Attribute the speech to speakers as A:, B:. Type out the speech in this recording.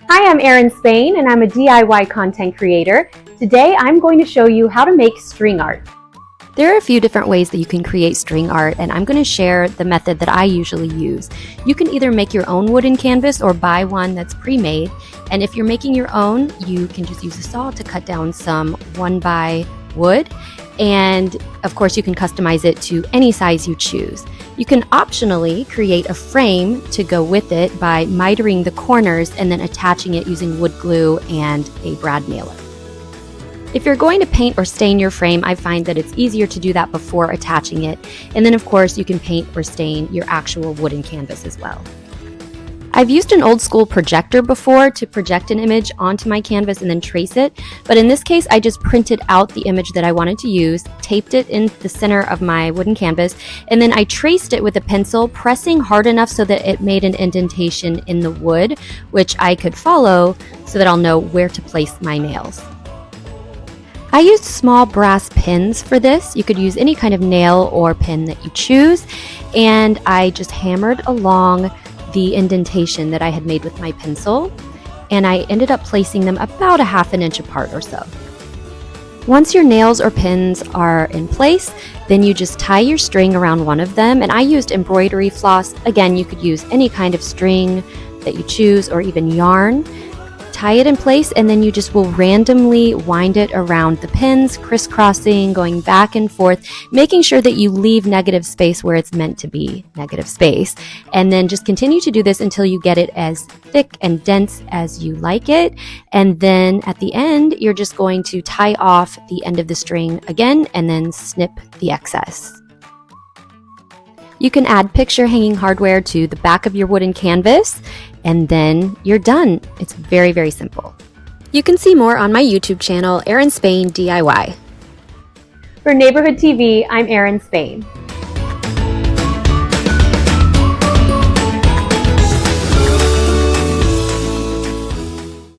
A: Hi, I'm Erin Spain and I'm a DIY content creator. Today I'm going to show you how to make string art.
B: There are a few different ways that you can create string art, and I'm going to share the method that I usually use. You can either make your own wooden canvas or buy one that's pre-made, and if you're making your own, you can just use a saw to cut down some 1x wood, and of course you can customize it to any size you choose. You can optionally create a frame to go with it by mitering the corners and then attaching it using wood glue and a brad nailer. If you're going to paint or stain your frame, I find that it's easier to do that before attaching it. And then of course you can paint or stain your actual wooden canvas as well. I've used an old school projector before to project an image onto my canvas and then trace it, but in this case I just printed out the image that I wanted to use, taped it in the center of my wooden canvas, and then I traced it with a pencil, pressing hard enough so that it made an indentation in the wood, which I could follow so that I'll know where to place my nails. I used small brass pins for this. You could use any kind of nail or pin that you choose, and I just hammered along the indentation that I had made with my pencil, and I ended up placing them about 1/2 inch apart or so. Once your nails or pins are in place, then you just tie your string around one of them, and I used embroidery floss. Again, you could use any kind of string that you choose or even yarn. Tie it in place, and then you just will randomly wind it around the pins, crisscrossing, going back and forth, making sure that you leave negative space where it's meant to be negative space. And then just continue to do this until you get it as thick and dense as you like it. And then at the end, you're just going to tie off the end of the string again and then snip the excess. You can add picture hanging hardware to the back of your wooden canvas, and then you're done. It's very, very simple. You can see more on my YouTube channel, Erin Spain DIY.
A: For Neighborhood TV, I'm Erin Spain.